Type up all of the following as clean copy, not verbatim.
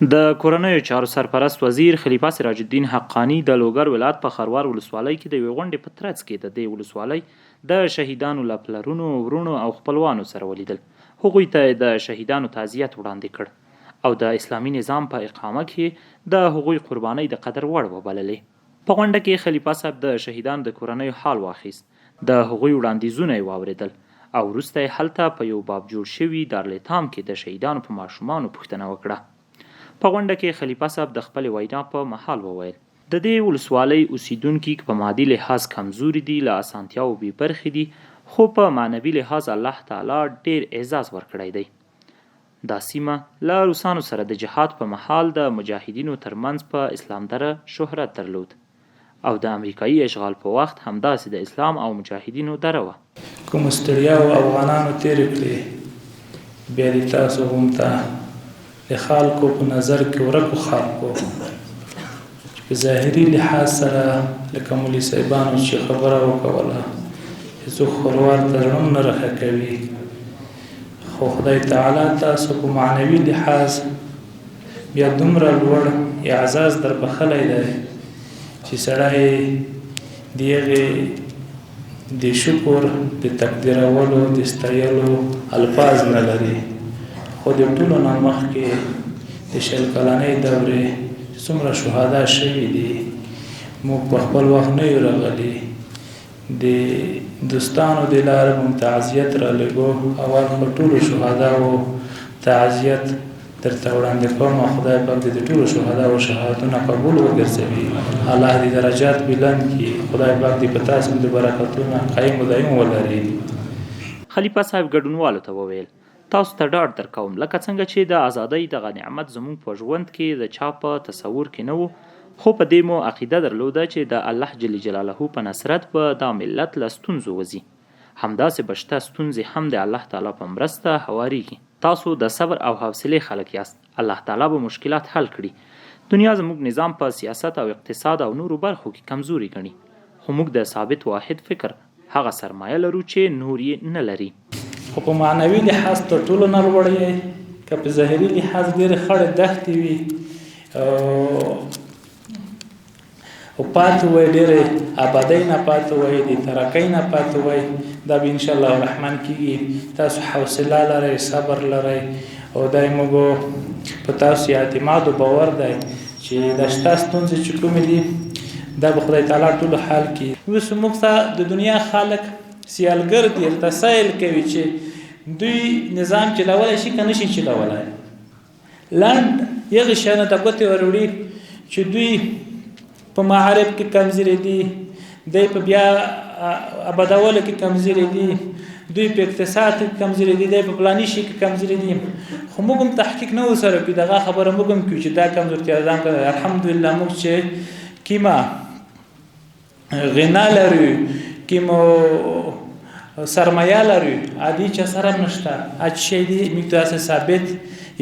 د کورنیو چارو سرپرست وزیر خلیفه سراج الدین حقانی د لوګر ولایت په خروار ولسوالۍ کې د یوې غونډې په ترڅ کې د دې ولسوالۍ د شهیدانو له پلرونو ورونو او خپلوانو سره ولیدل. هغوی ته د شهیدانو تعزیت وړاندې کړ او د اسلامي نظام په اقامه کې د هغوی قربانۍ د قدر وړ وبللې. په غونډه کې خلیفه صاحب د شهیدانو د کورنیو حال واخیست، د هغوی وړاندیزونه یې واورېدل او وروسته یې هلته په یو باب جوړ شوي دارالایتام کې د شهیدانو په ماشومانو پوښتنه وکړه. په غونډه کې خلیفه صاحب د خپلې وینا په مهال وویل د دې ولسوالۍ اوسیدونکي په مادي لحاظ کمزوري دي، له اسانتیاوو بې برخې دي، خو په معنوي لحاظ الله تعالی ډیر اعزاز ورکړی دی. دا سیمه له روسانو سره د جهاد په مهال د مجاهدینو ترمنځ په اسلام دره شهرت درلود او د امریکایي اشغال په وخت همداسې د اسلام او مجاهدینو دره وه. کوم ستړیاو افغانانو تېرې کړې، بیا دې تاسو هم ته د خلکو په نظر کې ورکو خلکو چې په ظاهري لحاظ سره لکه مولي صاحبانو چې خبره وکوله چې څوک خروار ته زړه هم نه رخه کوي، خو خدای تعالی تاسو په معنوي لحاظ بیا دومره لوړ اعزاز در بخلی دی چې سړی د هغې د شکر د تقدیرولو د ستایلو الفاظ نه لري. خو د ټولو نه مخکې د شل کلنۍ دورې څومره شهدا شوي دي، موږ په خپل وخت نه یو راغلي، د دوستانو د لارې به مو تعزیت رالېږو. اول خو ټولو شهداو تعزیت درته وړاندې کوم. خدای پاک دې د ټولو شهداو شهادتونه قبول وګرځوي، الله دې درجات بلند کړي، خدای پاک دې په تاسو د برکتونه قایم و دایم ولري. خلیفه صاحب ګډونوالو ته وویل تاسو ته ډاډ درکوم لکه څنګه چې د ازادۍ دغه نعمت زموږ په ژوند کې د چا په تصور کې نه و، خو په دې مو عقیده درلوده چې د الله جل جلاله په نصرت به دا ملت له ستونزو وځي. همداسې به شته ستونزې هم د الله تعالی په مرسته هوارېږي. تاسو د صبر او حوصلې خلک یاست، الله تعالی به مشکلات حل کړي. دنیا زموږ نظام په سیاست او اقتصاد او نورو برخو کې کمزوري ګڼي، خو موږ د ثابت واحد فکر هغه سرمایه لرو چې نور یې نه لري. خو په معنوي لحاظ تر ټولو نه لوړ یې، که په ظاهري لحاظ ډېرې خړې دښتې وي او پاتې وای، ډېرې آبادۍ نه پاتې وای، د ترقۍ نه پاتې وای، دا به انشاءالله الرحمن کېږي. تاسو حوصله لرئ، صبر لرئ او دا موږ په تاسو اعتماد او باور دی چې دا شته ستونزې چې کومې دي دا به خدای تعالی ټولو حل کړي. اوس موږ ته د دنیا خلک سیالګر دي، ورته سیل کوي چې دوی نظام چلولی شي که نشي چلولی. لنډ هغې شیانو ته ګوتې وروړي چې دوی په معارف کې کمزوري دي، دوی په بیا ابادولو کې کمزوري دي، دوی په اقتصاد کې کمزوري دي، دوی په پلاني شي کې کمزوري دي. خو موږ هم تحقیق نه ورسره کوي، دغه خبره موږ هم کوي چې دا کمزورتیا ده. الحمدلله موږ چې کیمه غنا لرو، کیمو سرمایه لرو، عادي چې سره نشته، هر شی دی موږ ته ثابت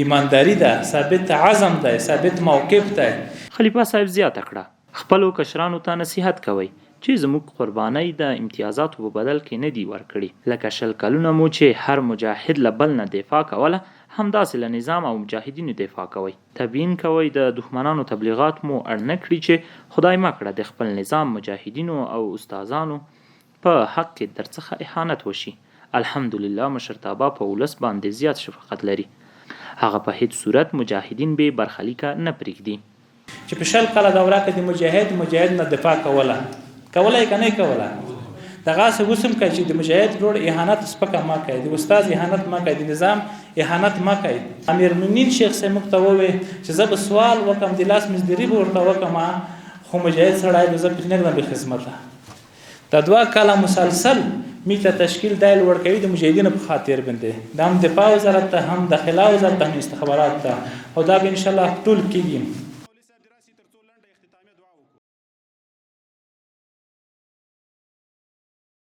ایمانداری ده، ثابت عزم ده، ثابت موقف ده. خلیفه صاحب زیاته کړه خپلو کشرانو ته نصیحت کوئ چې زموږ قربانۍ د امتیازاتو په بدل کې نه دي ورکړي. لکه 20 کلونه مو چې هر مجاهد له بل نه دفاع کوله، همداسې له نظام او مجاهدینو دفاع کوئ. تبیین کوئ د دښمنانو تبلیغات مو اړ نه کړي چې خدای مه کړه د خپل نظام مجاهدینو او استادانو په حق کې درڅخه اهانت وشي. الحمدلله مشرتابه په ولس باندې زیات شفقت لري، هغه په هیڅ صورت مجاهدین به برخلیکه نه پرېږدي. چې په 20 کاله دوره کې د مجاهد نه دفاع کوله یې که نه کوله، دغسې اوس هم کوي چې د مجاهد ورور اهانت سپکه مه کوئ، د استاد اهانت مه کوئ، د نظام اهانت مه کوئ. امیرالمؤمنین شیخ صاحب موږ ته وویل چې زه به سوال وکړم، د لاس مزدوري به ورته وکړم، خو مجاهد سړی به زه پرې نه ږدم بې خدمته. دا 2 کاله مسلسل موږ ته تشکیل دی لوړ کوي د مجاهدینو په خاطر باندې، دا هم دفاع وزارت ته، هم داخله وزارت ته، هم استخبارات ته، او دا به انشاءالله ټول کېږي.